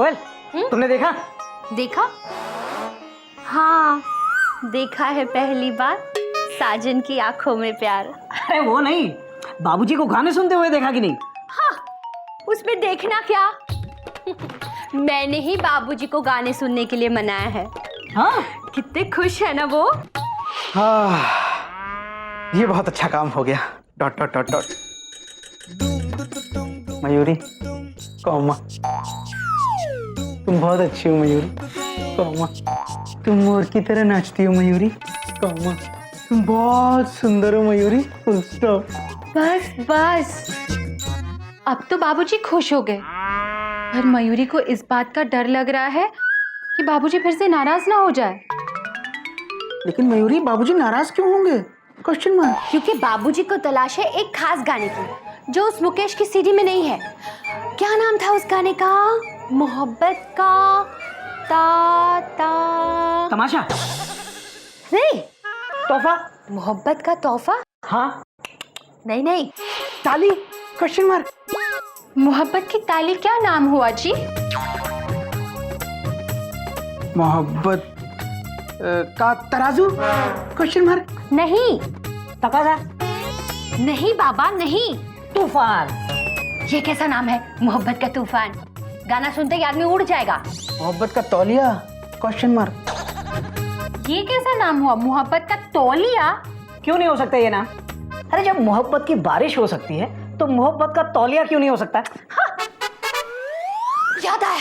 कोयल, तुमने देखा? देखा? हाँ, देखा है पहली बार साजन की आंखों में प्यार। अरे वो नहीं, बाबूजी को गाने सुनते हुए देखा कि नहीं? हाँ, उसमें देखना क्या? मैंने ही बाबूजी को गाने सुनने के लिए मनाया है। हाँ, कितने खुश है ना वो। हाँ, ये बहुत अच्छा काम हो गया। Dot dot dot dot. Mayuri, comma, तुम बहुत अच्छी हो मयूरी। कौमा, तुम मोर की तरह नाचती हो मयूरी। कौमा, तुम बहुत सुंदर हो मयूरी। Full stop. बस बस, अब तो बाबूजी खुश हो गए, पर मयूरी को इस बात का डर लग रहा है कि बाबूजी फिर से नाराज ना हो जाए। लेकिन मयूरी, बाबूजी नाराज क्यों होंगे? Question mark. क्योंकि बाबूजी को तलाश है एक खास गाने की जो उस मुकेश की सीडी में नहीं है। क्या नाम था उस गाने का? मोहब्बत का तमाशा नहीं, तोहफा। मोहब्बत का तोहफा। हाँ, नहीं नहीं, ताली। Question mark. मोहब्बत की ताली क्या नाम हुआ जी? मोहब्बत का तराजू। Question mark. नहीं तकाजा। नहीं बाबा नहीं। तूफान। ये कैसा नाम है? मोहब्बत का तूफान। गाना सुनते ही आदमी उड़ जाएगा। मोहब्बत का तौलिया। Question mark. ये कैसा नाम हुआ? मोहब्बत का तौलिया। क्यों नहीं हो सकता ये नाम? अरे जब मोहब्बत की बारिश हो सकती है तो मोहब्बत का तौलिया क्यों नहीं हो सकता? हाँ। याद आया।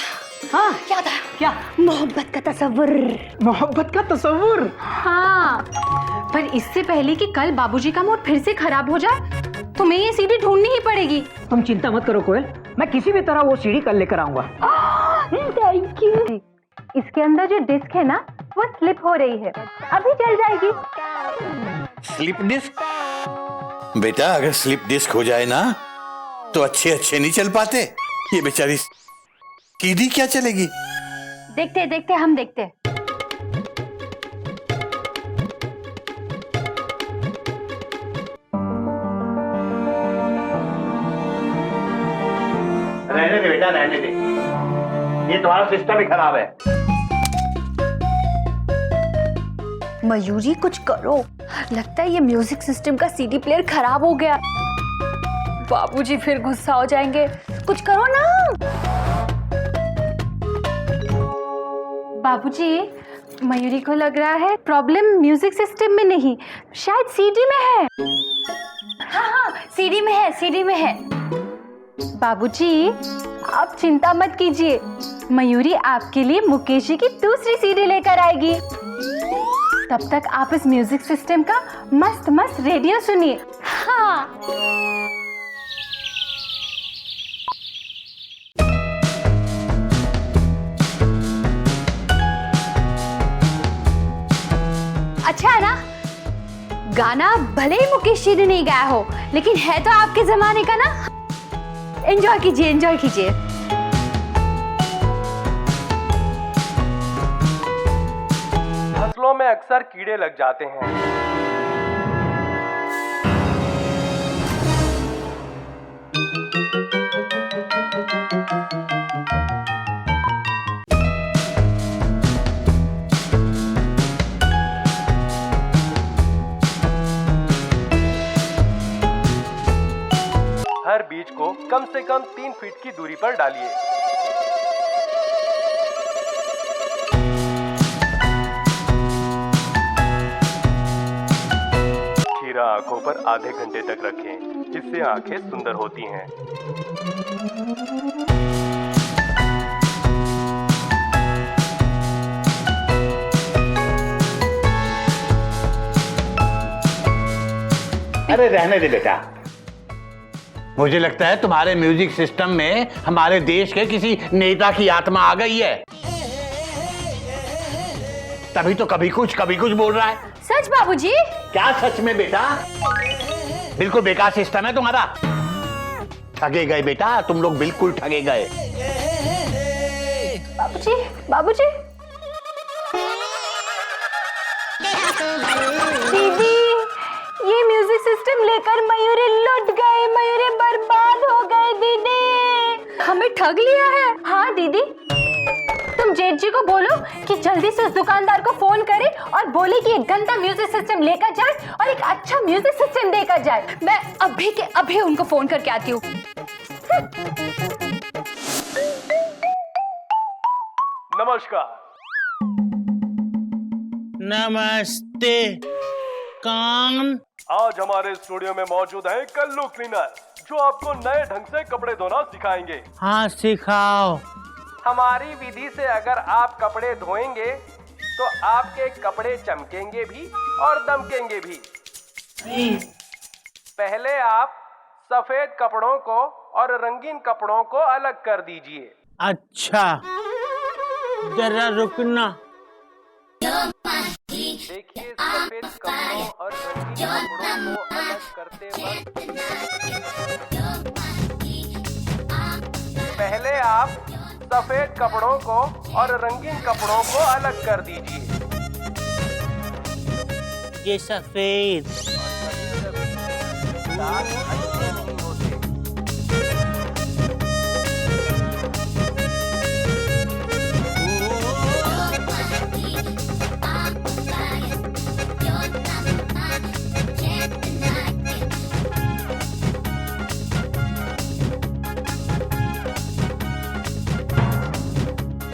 हाँ, याद आया। क्या? मोहब्बत का तसव्वुर। मोहब्बत का तसव्वुर। हाँ, पर इससे पहले कि कल बाबूजी का मूड फिर से खराब हो जाए, तुम्हें ये सीडी ढूंढनी ही पड़ेगी। तुम चिंता मत करो कोयल, मैं किसी भी तरह वो सीडी कल लेकर आऊंगा। Thank you. इसके अंदर जो डिस्क है ना, वो स्लिप हो रही है, अभी चल जाएगी। Slip disc? बेटा, अगर स्लिप डिस्क हो जाए ना तो अच्छे अच्छे नहीं चल पाते। ये बेचारी सीडी क्या चलेगी? देखते देखते हम देखते। रहने दे बेटा, रहने दे। ये तुम्हारा सिस्टम ही खराब है। मयूरी, कुछ करो। लगता है ये म्यूजिक सिस्टम का सीडी प्लेयर खराब हो गया। बाबूजी फिर गुस्सा हो जाएंगे। कुछ करो ना। बाबूजी, मयूरी को लग रहा है प्रॉब्लम म्यूजिक सिस्टम में नहीं, शायद सीडी में है। हाँ हाँ, सीडी में है, सीडी में है। बाबूजी, आप चिंता मत कीजिए, मयूरी आपके लिए मुकेश जी की दूसरी सीडी लेकर आएगी। तब तक आप इस म्यूजिक सिस्टम का मस्त मस्त रेडियो सुनिए। हाँ। अच्छा है ना? गाना भले ही मुकेश जी ने नहीं गाया हो, लेकिन है तो आपके जमाने का ना। एंजॉय कीजिए, एंजॉय कीजिए। फसलों में अक्सर कीड़े लग जाते हैं। हर बीज को कम से कम 3 फीट की दूरी पर डालिए। खीरा आंखों पर आधे घंटे तक रखें, इससे आंखें सुंदर होती हैं। अरे रहने दे बेटा। मुझे लगता है तुम्हारे म्यूजिक सिस्टम में हमारे देश के किसी नेता की आत्मा आ गई है, तभी तो कभी कुछ बोल रहा है। सच बाबूजी? क्या सच में बेटा? बिल्कुल बेकार सिस्टम है तुम्हारा। ठगे गए बेटा, तुम लोग बिल्कुल ठगे गए। बाबूजी, बाबूजी। दीदी, ये म्यूजिक सिस्टम लेकर मयूरी लुट गए, मयूरी बर्बाद हो गए। दीदी, हमें ठग लिया है। हाँ दीदी, जेठ जी को बोलो कि जल्दी से उस दुकानदार को फोन करे और बोले कि एक गंदा म्यूजिक सिस्टम लेकर जाए और एक अच्छा म्यूजिक सिस्टम देकर जाए। मैं अभी के अभी उनको फोन करके आती हूँ। नमस्कार। नमस्ते। कौन? आज हमारे स्टूडियो में मौजूद है कल्लू क्लीनर, जो आपको नए ढंग से कपड़े धोना सिखाएंगे। हाँ, सिखाओ। हमारी विधि से अगर आप कपड़े धोएंगे तो आपके कपड़े चमकेंगे भी और दमकेंगे भी। पहले आप सफेद कपड़ों को और रंगीन कपड़ों को अलग कर दीजिए। अच्छा, जरा रुकना। देखिए, सफेद कपड़ों और रंगीन कपड़ों को अलग करते वक्त पहले आप सफेद कपड़ों को और रंगीन कपड़ों को अलग कर दीजिए। ये सफेद। दाग अच्छे नहीं होते।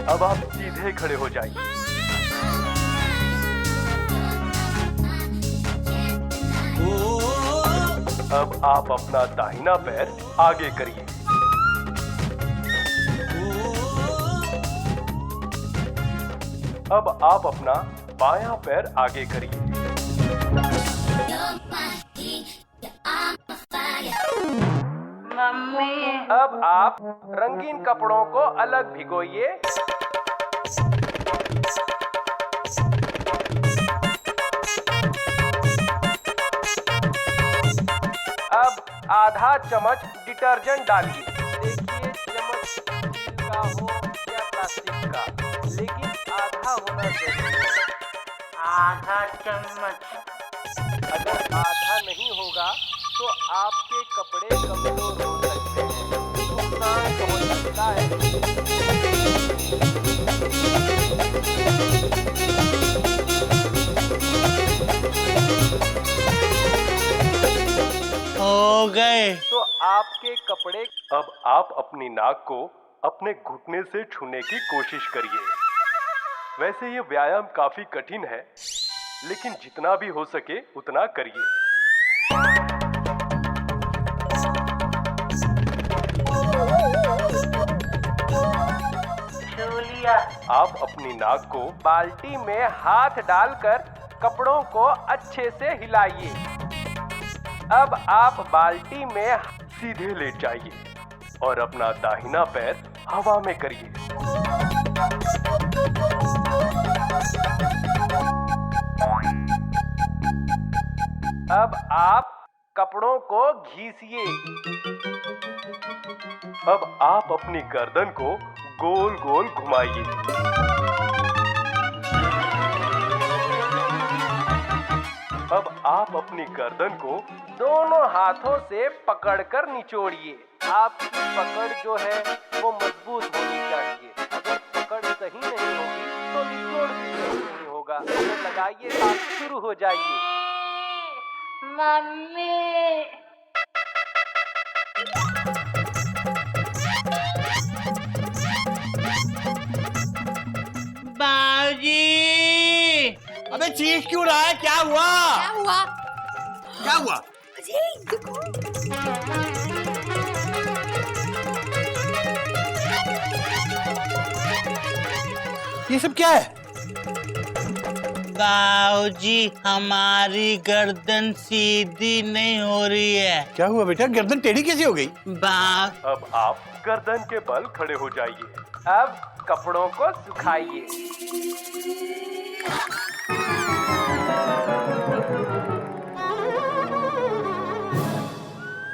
अब आप सीधे खड़े हो जाइए। अब आप अपना दाहिना पैर आगे करिए। अब आप अपना बायां पैर आगे करिए। अब आप रंगीन कपड़ों को अलग भिगोइए। अब आधा चम्मच डिटर्जेंट डालिए। देखिए, चम्मच स्टील का हो या प्लास्टिक का, लेकिन आधा होना चाहिए। आधा चम्मच। अगर आधा नहीं होगा तो आपके कपड़े कमजोर हो सकते हैं, नुकसान पहुंच सकता है। हो गए। तो आपके कपड़े। अब आप अपनी नाक को अपने घुटने से छूने की कोशिश करिए। वैसे ये व्यायाम काफी कठिन है, लेकिन जितना भी हो सके उतना करिए। आप अपनी नाक को बाल्टी में हाथ डालकर कपड़ों को अच्छे से हिलाइए। अब आप बाल्टी में सीधे लेट जाइए और अपना दाहिना पैर हवा में करिए। अब आप कपड़ों को घिसिए। अब आप अपनी गर्दन को गोल गोल घुमाइए। अब आप अपनी गर्दन को दोनों हाथों से पकड़कर निचोड़िए। आपकी पकड़ जो है वो मजबूत होनी चाहिए। अगर पकड़ सही नहीं होगी तो निचोड़ भी सही नहीं होगा। तो लगाइए, आप शुरू हो जाइए। मम्मी। बाबूजी। अबे चीख क्यों रहा है? क्या हुआ? क्या हुआ? क्या हुआ? ये सब क्या है? बाबूजी, हमारी गर्दन सीधी नहीं हो रही है। क्या हुआ बेटा? गर्दन टेढ़ी कैसे हो गई? अब आप गर्दन के बल खड़े हो जाइए। अब कपड़ों को सुखाइए।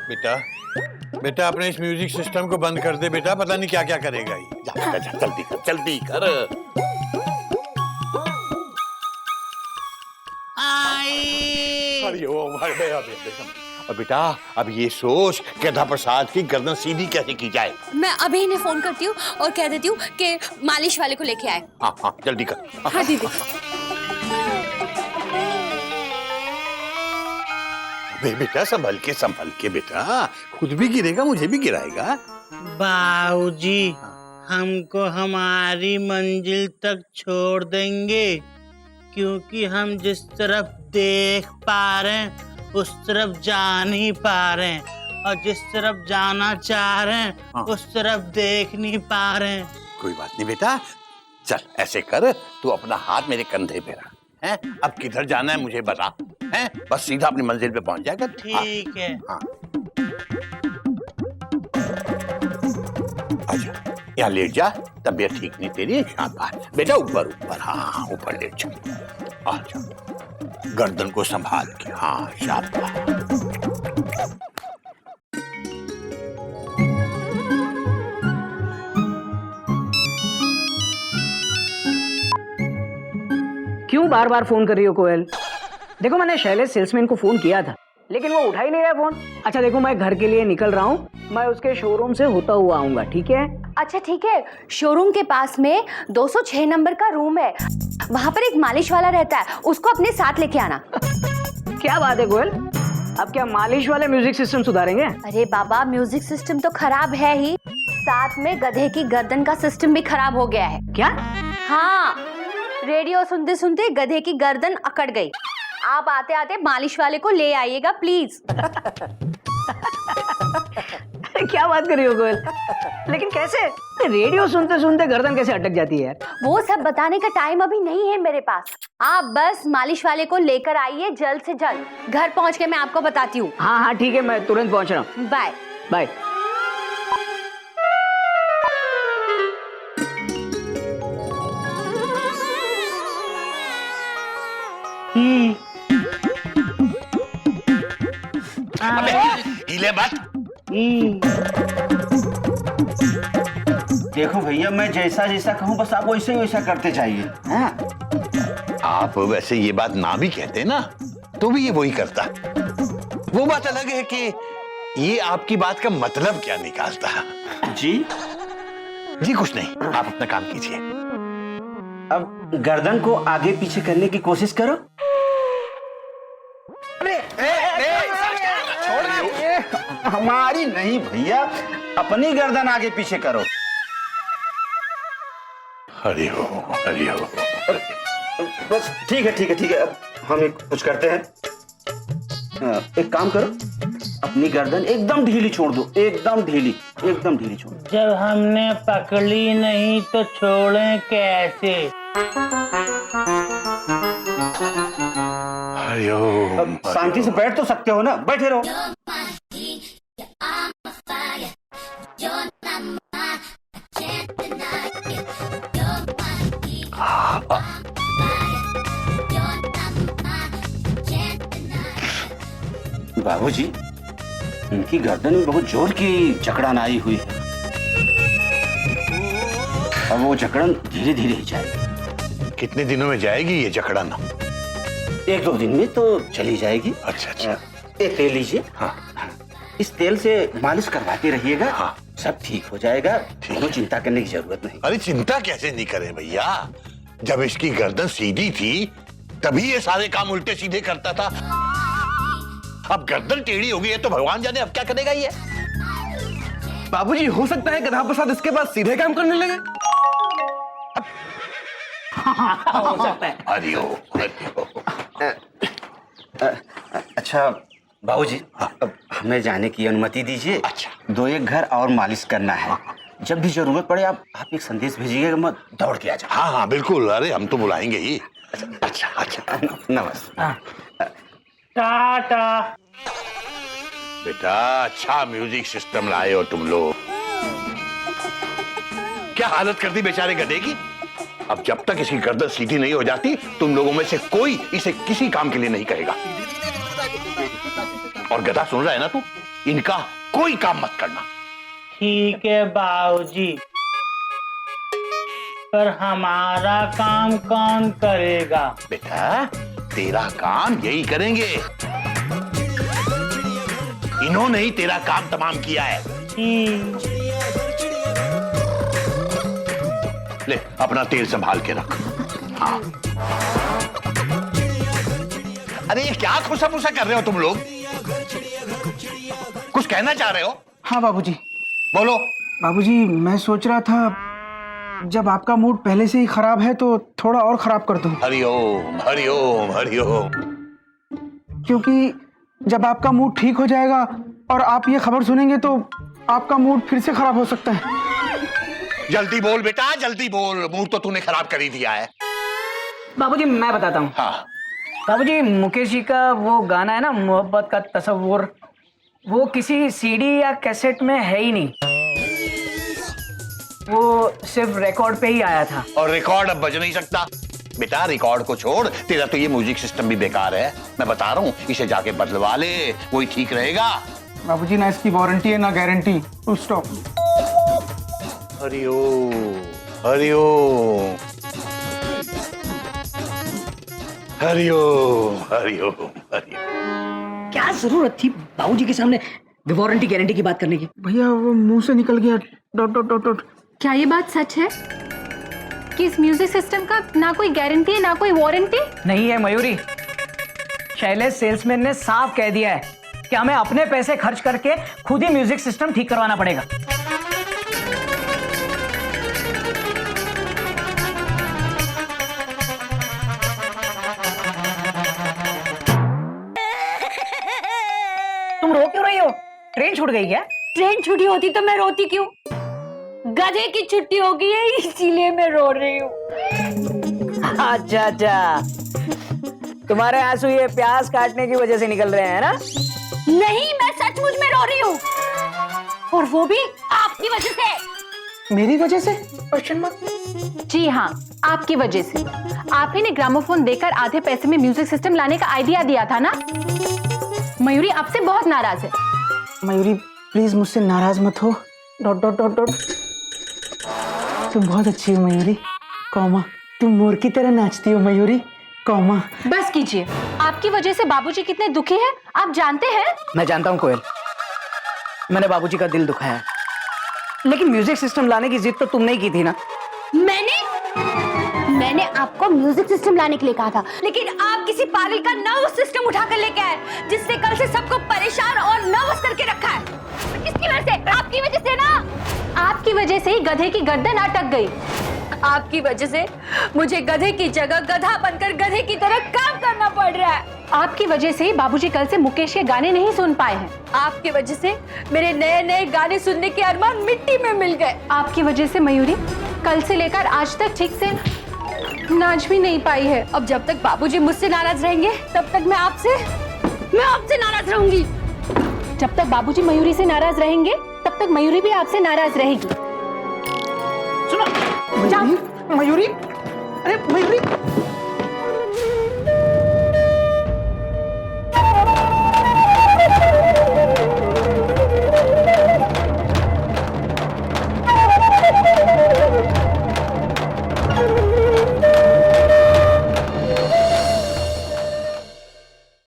बेटा, बेटा अपने इस म्यूजिक सिस्टम को बंद कर दे बेटा, पता नहीं क्या क्या करेगा ये। जा बेटा, जा, जल्दी कर, जल्दी कर। आई। हरि ओम, हरि बेटा। और बेटा अब ये सोच गधा प्रसाद की गर्दन सीधी कैसे की जाए। मैं अभी इन्हें फोन करती हूँ और कह देती हूँ कि मालिश वाले को लेके आए। हाँ हाँ जल्दी कर। हाँ दीदी। बेटा संभल के बेटा, खुद भी गिरेगा मुझे भी गिराएगा। बाबूजी हमको हमारी मंजिल तक छोड़ देंगे, क्योंकि हम जिस तरफ देख पा रहे हैं उस तरफ जा नहीं पा रहे हैं, और जिस तरफ जाना चाह रहे हैं उस तरफ देख नहीं पा रहे हैं। कोई बात नहीं बेटा, चल ऐसे कर, तू अपना हाथ मेरे कंधे पे रख, हैं? अब किधर जाना है मुझे बता, हैं? बस सीधा अपनी मंजिल पे पहुंच जाएगा। ठीक है। हाँ। अच्छा यहाँ लेट जा, तबीयत ठीक नहीं तेरी। शाबाश बेटा, ऊपर ऊपर, हाँ ऊपर लेट जा। अच्छा गर्दन को संभाल के, हाँ शाबाश। क्यों बार बार फोन कर रही हो कोयल? देखो मैंने शैलेश सेल्समैन को फोन किया था, लेकिन वो उठा ही नहीं रहा फोन। अच्छा देखो मैं घर के लिए निकल रहा हूँ, मैं उसके शोरूम से होता हुआ आऊंगा, ठीक है? अच्छा ठीक है, शोरूम के पास में 206 नंबर का रूम है, वहाँ पर एक मालिश वाला रहता है, उसको अपने साथ लेके आना। क्या बात है कोयल, अब क्या मालिश वाले म्यूजिक सिस्टम सुधारेंगे? अरे बाबा म्यूजिक सिस्टम तो खराब है ही, साथ में गधे की गर्दन का सिस्टम भी खराब हो गया है। क्या? हाँ, रेडियो सुनते सुनते गधे की गर्दन अकड़ गई। आप आते आते मालिश वाले को ले आइएगा प्लीज। क्या बात कर रही हो कोयल, लेकिन कैसे? रेडियो सुनते सुनते गर्दन कैसे अटक जाती है यार? वो सब बताने का टाइम अभी नहीं है मेरे पास, आप बस मालिश वाले को लेकर आइए जल्द से जल्द। घर पहुंच के मैं आपको बताती हूँ। हाँ हाँ ठीक है, मैं तुरंत पहुंच रहा हूँ। Bye bye. हिले मत। देखो भैया, मैं जैसा जैसा कहूँ बस आप वैसे ही वैसा करते जाइए। हाँ? आप वैसे ये बात ना भी कहते ना तो भी ये वही करता। वो बात अलग है कि ये आपकी बात का मतलब क्या निकालता। जी जी कुछ नहीं, आप अपना काम कीजिए। अब गर्दन को आगे पीछे करने की कोशिश करो। हमारी नहीं भैया, अपनी गर्दन आगे पीछे करो। हरि ओम हरि ओम। बस ठीक है ठीक है ठीक है, अब हम कुछ करते हैं। एक काम करो, अपनी गर्दन एकदम ढीली छोड़ दो, एकदम ढीली छोड़ दो। जब हमने पकड़ी नहीं तो छोड़ें कैसे? हरि ओम। अब शांति से बैठ तो सकते हो ना, बैठे रहो। बाबूजी, उनकी गर्दन में बहुत जोर की जकड़न आई हुई है। अब वो जकड़न धीरे धीरे ही जाएगी। कितने दिनों में जाएगी ये जकड़न? 1-2 दिन में तो चली जाएगी। अच्छा अच्छा। एक तेल लीजिए। हाँ। इस तेल से मालिश करवाते रहिएगा। हाँ। सब ठीक हो जाएगा, कोई चिंता करने की जरूरत नहीं। अरे चिंता कैसे नहीं करे भैया, जब इसकी गर्दन सीधी थी तभी ये सारे काम उल्टे सीधे करता था। अब गर्दन टेढ़ी हो गई है तो भगवान जाने अब क्या करेगा ये। बाबूजी हो सकता है गधा प्रसाद इसके बाद सीधे काम करने लगे। हो सकता है। हरि ओम हरि ओम। अच्छा बाबूजी, अब हमें जाने की अनुमति दीजिए। अच्छा। 2-1 घर और मालिश करना है। जब भी जरूरत पड़े आप एक संदेश भेजिएगा, मैं दौड़ के आ जाऊँ। हाँ हाँ बिल्कुल, अरे हम तो बुलाएंगे ही। अच्छा अच्छा। नमस्ते। टाटा। बेटा अच्छा म्यूजिक सिस्टम लाए हो तुम लोग। क्या हालत कर दी बेचारे गधे की। अब जब तक इसकी गर्दन सीधी नहीं हो जाती तुम लोगों में से कोई इसे किसी काम के लिए नहीं कहेगा। और गधा सुन रहा है ना तू, इनका कोई काम मत करना। ठीक है बाबूजी, पर हमारा काम कौन करेगा? बेटा तेरा काम यही करेंगे। इन्होंने ही तेरा काम तमाम किया है। ले अपना तेल संभाल के रख। हाँ। अरे ये क्या खुसा-मुसा कर रहे हो तुम लोग? कुछ कहना चाह रहे हो? हाँ बाबूजी। बोलो। बाबूजी मैं सोच रहा था जब आपका मूड पहले से ही खराब है तो थोड़ा और खराब कर दूं। हरिओम हरिओम हरिओम। क्योंकि जब आपका मूड ठीक हो जाएगा और आप ये खबर सुनेंगे तो आपका मूड फिर से खराब हो सकता है। जल्दी बोल बेटा, जल्दी बोल। मूड तो तूने खराब कर ही दिया है। बाबूजी मैं बताता हूँ। हाँ। बाबूजी मुकेश जी का वो गाना है ना, मोहब्बत का तस्वुर, वो किसी सीडी या कैसेट में है ही नहीं, वो सिर्फ रिकॉर्ड पे ही आया था। और रिकॉर्ड अब बज नहीं सकता बेटा। रिकॉर्ड को छोड़, तेरा तो ये म्यूजिक सिस्टम भी बेकार है। मैं बता रहा हूँ, इसे जाके बदलवा ले, वही ठीक रहेगा। बाबूजी ना इसकी वारंटी है ना guarantee. Full stop. Hariom Hariom Hariom Hariom Hariom. क्या जरूरत थी बाबूजी के सामने वारंटी गारंटी की बात करने की? भैया वो मुंह से निकल गया। Dot dot dot dot. क्या ये बात सच है कि इस म्यूजिक सिस्टम का ना कोई गारंटी है ना कोई वारंटी? नहीं है मयूरी, शैलेश सेल्समैन ने साफ कह दिया है कि हमें अपने पैसे खर्च करके खुद ही म्यूजिक सिस्टम ठीक करवाना पड़ेगा। तुम रो क्यों रही हो? ट्रेन छूट गई क्या? ट्रेन छुट्टी होती तो मैं रोती क्यों? गधे की छुट्टी हो गई है इसीलिए मैं रो रही हूँ। अच्छा अच्छा, तुम्हारे आंसू ये प्याज काटने की वजह से निकल रहे हैं ना? नहीं, मैं सचमुच में रो रही हूँ, और वो भी आपकी वजह से। मेरी वजह से? Question mark. जी हाँ, आपकी वजह से। आप ही ने ग्रामोफोन देकर आधे पैसे में म्यूजिक सिस्टम लाने का आइडिया दिया था ना? मयूरी आपसे बहुत नाराज है। मयूरी प्लीज मुझसे नाराज मत हो। Dot dot dot dot. तुम बहुत अच्छी हो मयूरी, कॉमा तुम मोर की तरह नाचती हो मयूरी, कॉमा। बस कीजिए, आपकी वजह से बाबूजी कितने दुखी हैं आप जानते हैं? मैं जानता हूँ कोयल, मैंने बाबूजी का दिल दुखाया है, लेकिन म्यूजिक सिस्टम लाने की जिद तो तुमने ही की थी ना? मैंने आपको म्यूजिक सिस्टम लाने के लिए कहा था, लेकिन आप किसी पागल का नर्वस सिस्टम उठा कर लेके आए, जिससे कल से सबको परेशान और नर्वस करके रखा है। किसकी वजह से? आपकी वजह से ना। आपकी वजह से ही गधे की गर्दन अटक गई। आपकी वजह से मुझे गधे की जगह गधा बनकर गधे की तरह काम करना पड़ रहा है। आपकी वजह से ही बाबूजी कल से मुकेश के गाने नहीं सुन पाए हैं। आपकी वजह से मेरे नए नए गाने सुनने के अरमान मिट्टी में मिल गए। आपकी वजह से मयूरी कल से लेकर आज तक ठीक से नाच भी नहीं पाई है। अब जब तक बाबूजी मुझसे नाराज रहेंगे तब तक मैं आपसे नाराज रहूंगी। जब तक बाबूजी मयूरी से नाराज रहेंगे तब तक मयूरी भी आपसे नाराज रहेगी। सुनो मयूरी, अरे मयूरी